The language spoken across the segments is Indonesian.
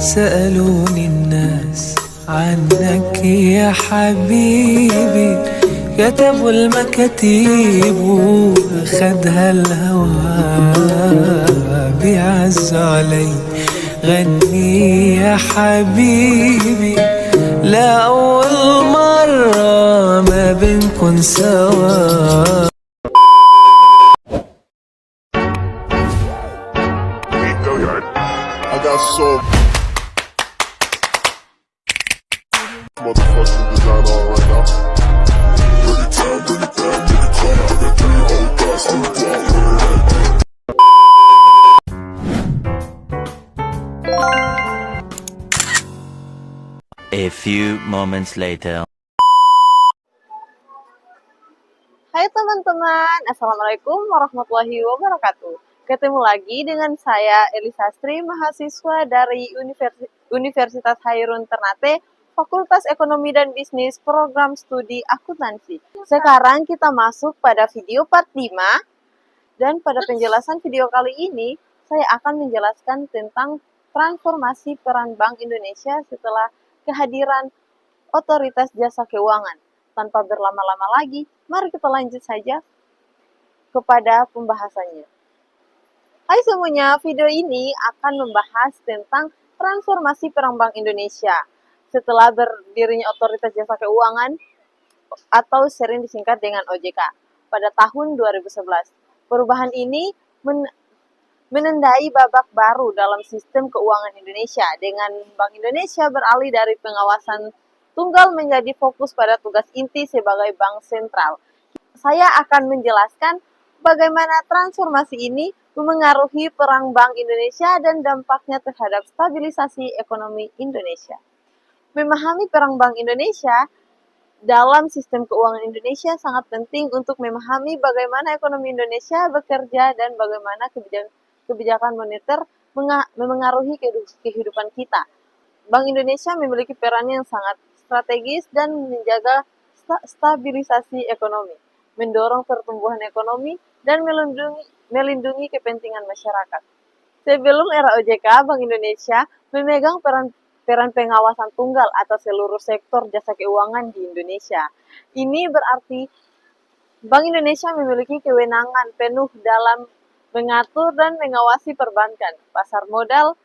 سألوني الناس عنك يا حبيبي، كتبوا المكاتيب وخدها الهوى، بيعز علي غني يا حبيبي، لا أول مرة ما بنكون سوا. I got so motherfucking design on right now. Bring it down, bring it down, bring it down. I got 3 old thoughts, I'm down with it. A few moments later. Hai teman-teman, Assalamualaikum warahmatullahi wabarakatuh. Ketemu lagi dengan saya Elisastri, mahasiswa dari Universitas Hairun Ternate, Fakultas Ekonomi dan Bisnis, Program Studi Akuntansi. Sekarang kita masuk pada video part 5, dan pada penjelasan video kali ini, saya akan menjelaskan tentang transformasi peran Bank Indonesia setelah kehadiran Otoritas Jasa Keuangan. Tanpa berlama-lama lagi, mari kita lanjut saja kepada pembahasannya. Hai semuanya, video ini akan membahas tentang transformasi peran Bank Indonesia setelah berdirinya Otoritas Jasa Keuangan atau sering disingkat dengan OJK pada tahun 2011. Perubahan ini menandai babak baru dalam sistem keuangan Indonesia dengan Bank Indonesia beralih dari pengawasan tunggal menjadi fokus pada tugas inti sebagai bank sentral. Saya akan menjelaskan bagaimana transformasi ini memengaruhi peran Bank Indonesia dan dampaknya terhadap stabilisasi ekonomi Indonesia. Memahami peran Bank Indonesia dalam sistem keuangan Indonesia sangat penting untuk memahami bagaimana ekonomi Indonesia bekerja dan bagaimana kebijakan moneter memengaruhi kehidupan kita. Bank Indonesia memiliki peran yang sangat strategis dan menjaga stabilisasi ekonomi, mendorong pertumbuhan ekonomi, dan melindungi kepentingan masyarakat. Sebelum era OJK, Bank Indonesia memegang peran pengawasan tunggal atas seluruh sektor jasa keuangan di Indonesia. Ini berarti Bank Indonesia memiliki kewenangan penuh dalam mengatur dan mengawasi perbankan, pasar modal,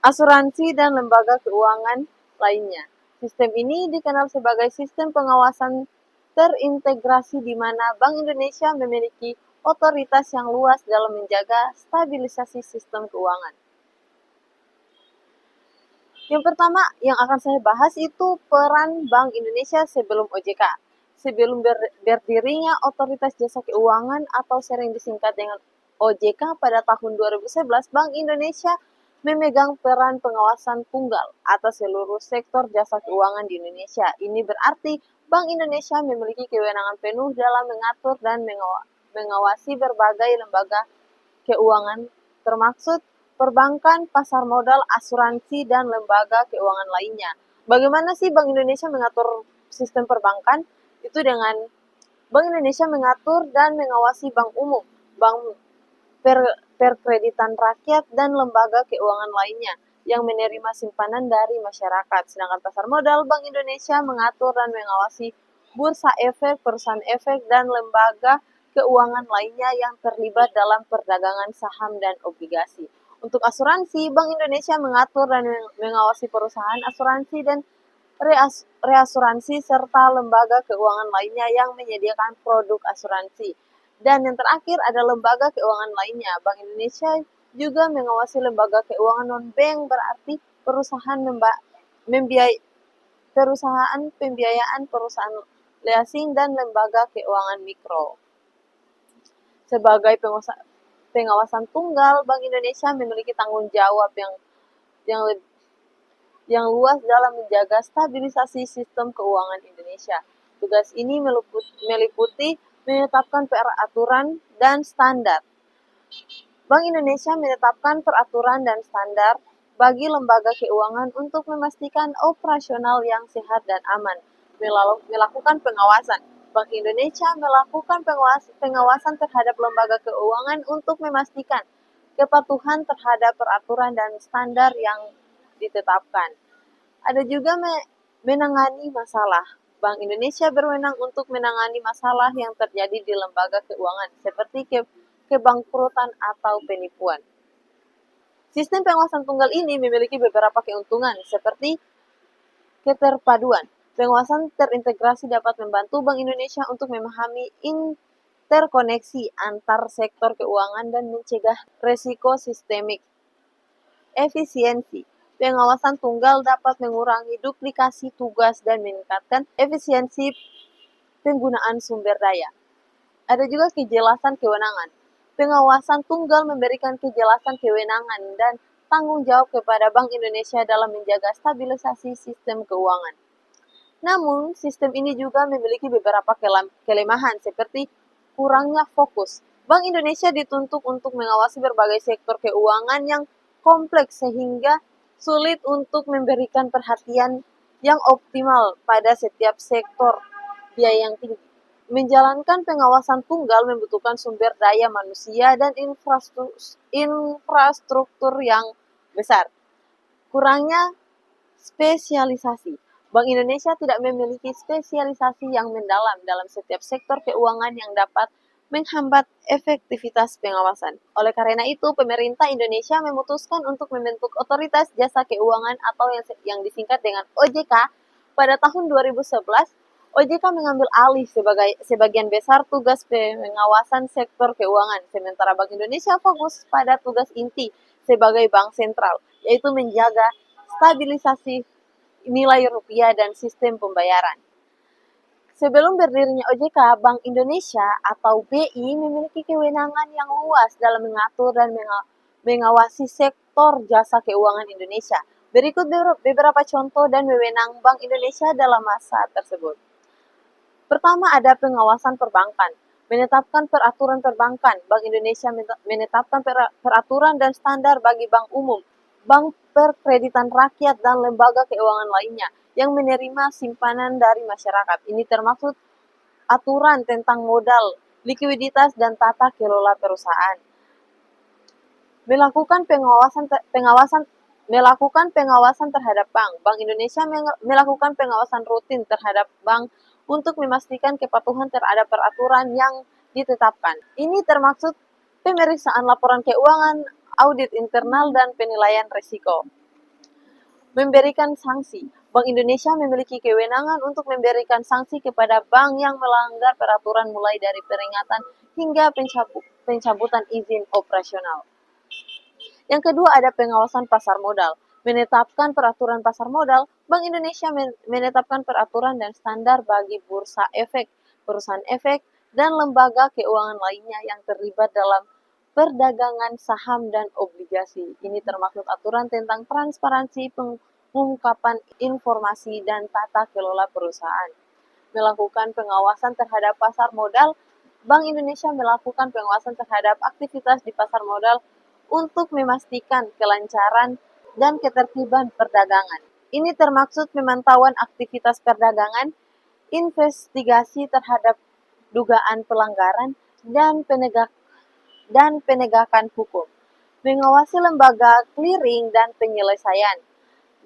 asuransi, dan lembaga keuangan lainnya. Sistem ini dikenal sebagai sistem pengawasan terintegrasi di mana Bank Indonesia memiliki otoritas yang luas dalam menjaga stabilisasi sistem keuangan. Yang pertama yang akan saya bahas itu peran Bank Indonesia sebelum OJK. Sebelum berdirinya Otoritas Jasa Keuangan atau sering disingkat dengan OJK pada tahun 2011, Bank Indonesia memegang peran pengawasan tunggal atas seluruh sektor jasa keuangan di Indonesia. Ini berarti Bank Indonesia memiliki kewenangan penuh dalam mengatur dan mengawasi berbagai lembaga keuangan, termaksud perbankan, pasar modal, asuransi, dan lembaga keuangan lainnya. Bagaimana sih Bank Indonesia mengatur sistem perbankan? Itu dengan Bank Indonesia mengatur dan mengawasi bank umum, bank perkreditan rakyat, dan lembaga keuangan lainnya yang menerima simpanan dari masyarakat. Sedangkan pasar modal, Bank Indonesia mengatur dan mengawasi bursa efek, perusahaan efek, dan lembaga keuangan lainnya yang terlibat dalam perdagangan saham dan obligasi. Untuk asuransi, Bank Indonesia mengatur dan mengawasi perusahaan asuransi dan reasuransi serta lembaga keuangan lainnya yang menyediakan produk asuransi. Dan yang terakhir ada lembaga keuangan lainnya. Bank Indonesia juga mengawasi lembaga keuangan non-bank, berarti perusahaan pembiayaan, perusahaan leasing, dan lembaga keuangan mikro. Sebagai pengawasan tunggal, Bank Indonesia memiliki tanggung jawab yang luas dalam menjaga stabilisasi sistem keuangan Indonesia. Tugas ini meliputi menetapkan peraturan dan standar. Bank Indonesia menetapkan peraturan dan standar bagi lembaga keuangan untuk memastikan operasional yang sehat dan aman. Melakukan pengawasan. Bank Indonesia melakukan pengawasan terhadap lembaga keuangan untuk memastikan kepatuhan terhadap peraturan dan standar yang ditetapkan. Ada juga menangani masalah. Bank Indonesia berwenang untuk menangani masalah yang terjadi di lembaga keuangan seperti kebangkrutan atau penipuan. Sistem pengawasan tunggal ini memiliki beberapa keuntungan seperti keterpaduan. Pengawasan terintegrasi dapat membantu Bank Indonesia untuk memahami interkoneksi antar sektor keuangan dan mencegah resiko sistemik. Efisiensi. Pengawasan tunggal dapat mengurangi duplikasi tugas dan meningkatkan efisiensi penggunaan sumber daya. Ada juga kejelasan kewenangan. Pengawasan tunggal memberikan kejelasan kewenangan dan tanggung jawab kepada Bank Indonesia dalam menjaga stabilisasi sistem keuangan. Namun, sistem ini juga memiliki beberapa kelemahan seperti kurangnya fokus. Bank Indonesia dituntut untuk mengawasi berbagai sektor keuangan yang kompleks sehingga sulit untuk memberikan perhatian yang optimal pada setiap sektor biaya yang tinggi. Menjalankan pengawasan tunggal membutuhkan sumber daya manusia dan infrastruktur yang besar. Kurangnya spesialisasi. Bank Indonesia tidak memiliki spesialisasi yang mendalam dalam setiap sektor keuangan yang dapat menghambat efektivitas pengawasan. Oleh karena itu, pemerintah Indonesia memutuskan untuk membentuk Otoritas Jasa Keuangan atau yang disingkat dengan OJK pada tahun 2011. OJK mengambil alih sebagian besar tugas pengawasan sektor keuangan, sementara Bank Indonesia fokus pada tugas inti sebagai bank sentral, yaitu menjaga stabilisasi nilai rupiah dan sistem pembayaran. Sebelum berdirinya OJK, Bank Indonesia atau BI memiliki kewenangan yang luas dalam mengatur dan mengawasi sektor jasa keuangan Indonesia. Berikut beberapa contoh dan wewenang Bank Indonesia dalam masa tersebut. Pertama, ada pengawasan perbankan. Menetapkan peraturan perbankan. Bank Indonesia menetapkan peraturan dan standar bagi bank umum, bank perkreditan rakyat, dan lembaga keuangan lainnya yang menerima simpanan dari masyarakat. Ini termasuk aturan tentang modal, likuiditas, dan tata kelola perusahaan. Melakukan pengawasan terhadap bank. Bank Indonesia melakukan pengawasan rutin terhadap bank untuk memastikan kepatuhan terhadap peraturan yang ditetapkan. Ini termasuk pemeriksaan laporan keuangan, audit internal, dan penilaian risiko. Memberikan sanksi. Bank Indonesia memiliki kewenangan untuk memberikan sanksi kepada bank yang melanggar peraturan mulai dari peringatan hingga pencabutan izin operasional. Yang kedua, ada pengawasan pasar modal. Menetapkan peraturan pasar modal, Bank Indonesia menetapkan peraturan dan standar bagi bursa efek, perusahaan efek, dan lembaga keuangan lainnya yang terlibat dalam perdagangan saham dan obligasi. Ini termasuk aturan tentang transparansi, pengungkapan informasi, dan tata kelola perusahaan. Melakukan pengawasan terhadap pasar modal, Bank Indonesia melakukan pengawasan terhadap aktivitas di pasar modal untuk memastikan kelancaran dan ketertiban perdagangan. Ini termaksud pemantauan aktivitas perdagangan, investigasi terhadap dugaan pelanggaran, dan penegakan hukum. Mengawasi lembaga clearing dan penyelesaian.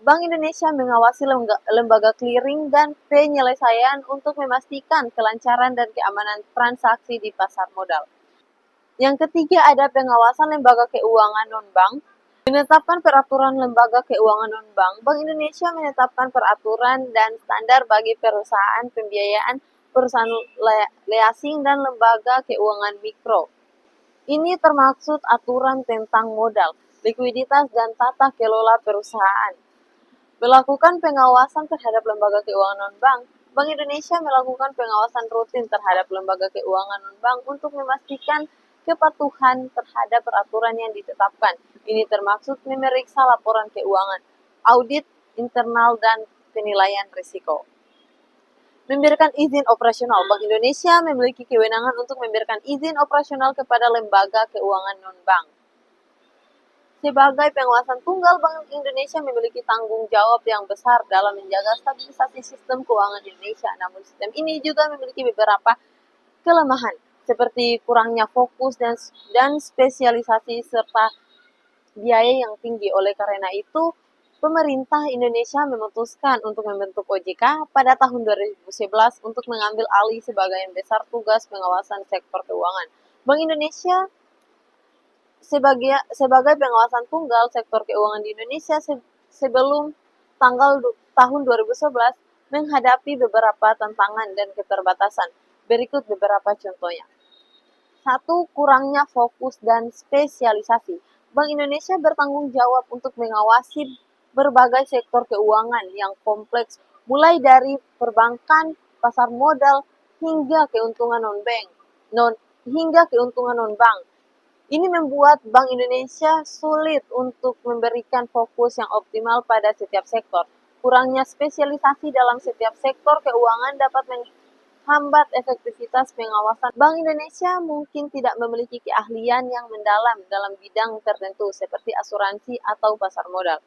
Bank Indonesia mengawasi lembaga clearing dan penyelesaian untuk memastikan kelancaran dan keamanan transaksi di pasar modal. Yang ketiga, ada pengawasan lembaga keuangan non-bank. Menetapkan peraturan lembaga keuangan non-bank. Bank Indonesia menetapkan peraturan dan standar bagi perusahaan pembiayaan, perusahaan leasing, dan lembaga keuangan mikro. Ini termaksud aturan tentang modal, likuiditas, dan tata kelola perusahaan. Melakukan pengawasan terhadap lembaga keuangan non-bank. Bank Indonesia melakukan pengawasan rutin terhadap lembaga keuangan non-bank untuk memastikan kepatuhan terhadap peraturan yang ditetapkan. Ini termaksud memeriksa laporan keuangan, audit internal, dan penilaian risiko. Memberikan izin operasional. Bank Indonesia memiliki kewenangan untuk memberikan izin operasional kepada lembaga keuangan non-bank. Sebagai pengawasan tunggal, Bank Indonesia memiliki tanggung jawab yang besar dalam menjaga stabilisasi sistem keuangan Indonesia. Namun sistem ini juga memiliki beberapa kelemahan, seperti kurangnya fokus dan spesialisasi serta biaya yang tinggi. Oleh karena itu, pemerintah Indonesia memutuskan untuk membentuk OJK pada tahun 2011 untuk mengambil alih sebagian besar tugas pengawasan sektor keuangan. Bank Indonesia sebagai pengawasan tunggal sektor keuangan di Indonesia sebelum tahun 2011 menghadapi beberapa tantangan dan keterbatasan. Berikut beberapa contohnya. 1. Kurangnya fokus dan spesialisasi. Bank Indonesia bertanggung jawab untuk mengawasi berbagai sektor keuangan yang kompleks, mulai dari perbankan, pasar modal, hingga keuntungan non-bank. Ini membuat Bank Indonesia sulit untuk memberikan fokus yang optimal pada setiap sektor. Kurangnya spesialisasi dalam setiap sektor keuangan dapat menghambat efektivitas pengawasan. Bank Indonesia mungkin tidak memiliki keahlian yang mendalam dalam bidang tertentu seperti asuransi atau pasar modal.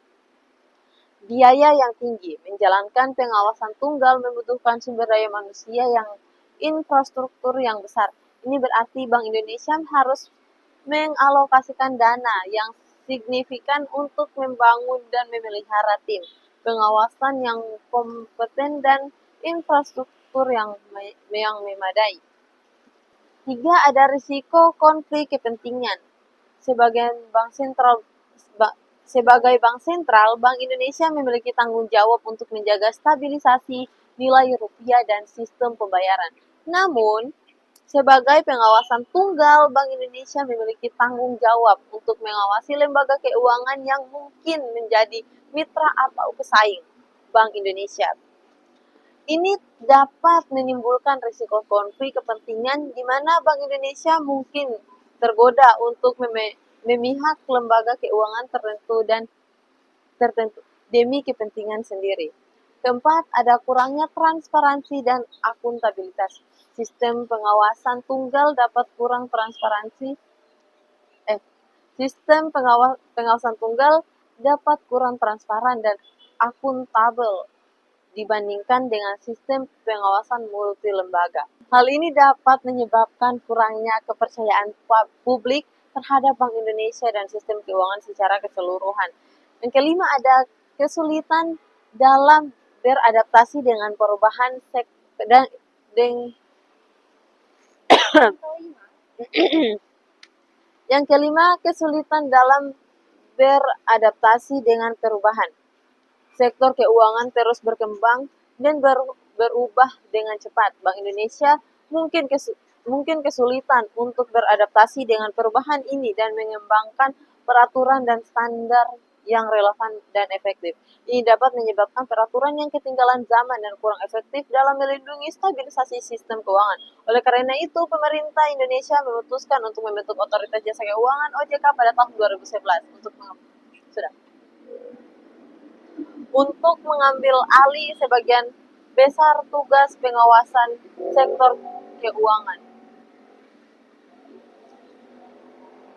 Biaya yang tinggi. Menjalankan pengawasan tunggal membutuhkan sumber daya manusia yang infrastruktur yang besar. Ini berarti Bank Indonesia harus mengalokasikan dana yang signifikan untuk membangun dan memelihara tim pengawasan yang kompeten dan infrastruktur yang memadai. 3. Ada risiko konflik kepentingan. Sebagai bank sentral, Bank Indonesia memiliki tanggung jawab untuk menjaga stabilisasi nilai rupiah dan sistem pembayaran. Namun, sebagai pengawasan tunggal, Bank Indonesia memiliki tanggung jawab untuk mengawasi lembaga keuangan yang mungkin menjadi mitra atau pesaing Bank Indonesia. Ini dapat menimbulkan risiko konflik kepentingan di mana Bank Indonesia mungkin tergoda untuk memihak lembaga keuangan tertentu demi kepentingan sendiri. 4. Ada kurangnya transparansi dan akuntabilitas. Sistem pengawasan tunggal dapat kurang transparansi. Sistem pengawasan tunggal dapat kurang transparan dan akuntabel dibandingkan dengan sistem pengawasan multi lembaga. Hal ini dapat menyebabkan kurangnya kepercayaan publik terhadap Bank Indonesia dan sistem keuangan secara keseluruhan. Yang kelima, ada kesulitan dalam beradaptasi dengan perubahan Yang kelima, kesulitan dalam beradaptasi dengan perubahan. Sektor keuangan terus berkembang dan berubah dengan cepat. Bank Indonesia mungkin kesulitan untuk beradaptasi dengan perubahan ini dan mengembangkan peraturan dan standar yang relevan dan efektif. Ini dapat menyebabkan peraturan yang ketinggalan zaman dan kurang efektif dalam melindungi stabilisasi sistem keuangan. Oleh karena itu, pemerintah Indonesia memutuskan untuk membentuk Otoritas Jasa Keuangan (OJK) pada tahun 2011 untuk mengambil alih sebagian besar tugas pengawasan sektor keuangan.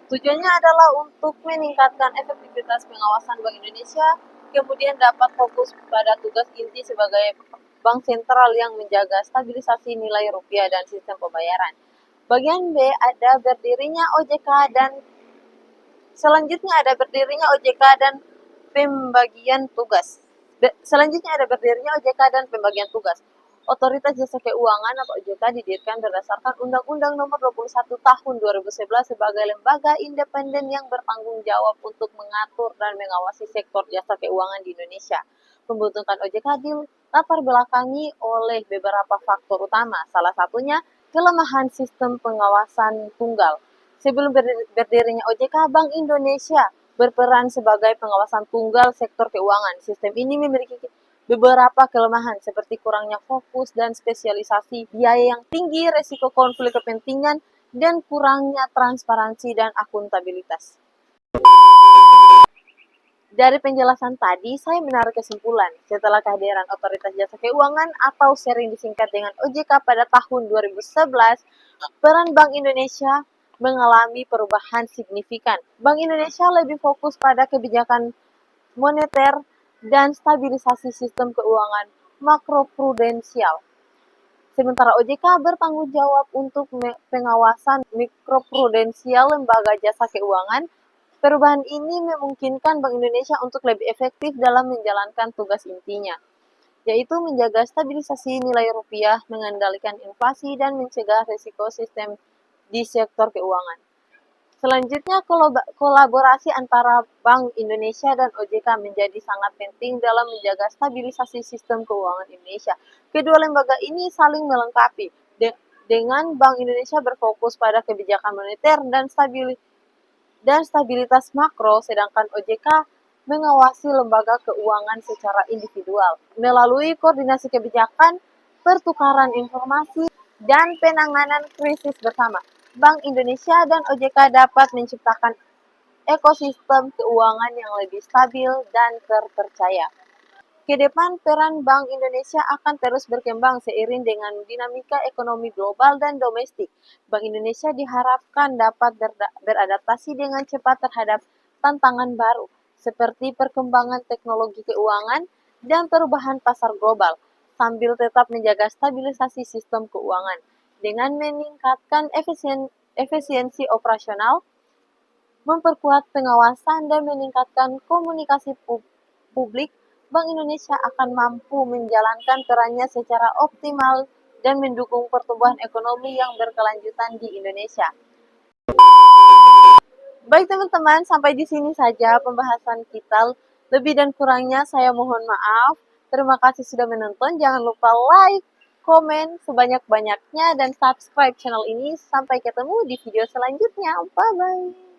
Tujuannya adalah untuk meningkatkan efektivitas pengawasan Bank Indonesia, kemudian dapat fokus pada tugas inti sebagai bank sentral yang menjaga stabilisasi nilai rupiah dan sistem pembayaran. Bagian B, ada berdirinya OJK dan pembagian tugas. Otoritas Jasa Keuangan atau OJK didirikan berdasarkan Undang-Undang Nomor 21 Tahun 2011 sebagai lembaga independen yang bertanggung jawab untuk mengatur dan mengawasi sektor jasa keuangan di Indonesia. Pembentukan OJK dilatar belakangi oleh beberapa faktor utama, salah satunya kelemahan sistem pengawasan tunggal. Sebelum berdirinya OJK, Bank Indonesia berperan sebagai pengawasan tunggal sektor keuangan. Sistem ini memiliki beberapa kelemahan seperti kurangnya fokus dan spesialisasi, biaya yang tinggi, resiko konflik kepentingan, dan kurangnya transparansi dan akuntabilitas. Dari penjelasan tadi, saya menarik kesimpulan setelah kehadiran Otoritas Jasa Keuangan atau sering disingkat dengan OJK pada tahun 2011, peran Bank Indonesia mengalami perubahan signifikan. Bank Indonesia lebih fokus pada kebijakan moneter dan stabilisasi sistem keuangan makroprudensial. Sementara OJK bertanggung jawab untuk pengawasan mikroprudensial lembaga jasa keuangan, Perubahan ini memungkinkan Bank Indonesia untuk lebih efektif dalam menjalankan tugas intinya, yaitu menjaga stabilisasi nilai rupiah, mengendalikan inflasi, dan mencegah risiko sistem di sektor keuangan. Selanjutnya, kolaborasi antara Bank Indonesia dan OJK menjadi sangat penting dalam menjaga stabilisasi sistem keuangan Indonesia. Kedua lembaga ini saling melengkapi, dengan Bank Indonesia berfokus pada kebijakan moneter dan stabilitas makro, sedangkan OJK mengawasi lembaga keuangan secara individual. Melalui koordinasi kebijakan, pertukaran informasi, dan penanganan krisis bersama, Bank Indonesia dan OJK dapat menciptakan ekosistem keuangan yang lebih stabil dan terpercaya. Ke depan, peran Bank Indonesia akan terus berkembang seiring dengan dinamika ekonomi global dan domestik. Bank Indonesia diharapkan dapat beradaptasi dengan cepat terhadap tantangan baru, seperti perkembangan teknologi keuangan dan perubahan pasar global, sambil tetap menjaga stabilisasi sistem keuangan. Dengan meningkatkan efisiensi operasional, memperkuat pengawasan, dan meningkatkan komunikasi publik, Bank Indonesia akan mampu menjalankan perannya secara optimal dan mendukung pertumbuhan ekonomi yang berkelanjutan di Indonesia. Baik teman-teman, sampai di sini saja pembahasan kita. Lebih dan kurangnya saya mohon maaf. Terima kasih sudah menonton. Jangan lupa like, komen sebanyak-banyaknya, dan subscribe channel ini. Sampai ketemu di video selanjutnya. Bye-bye.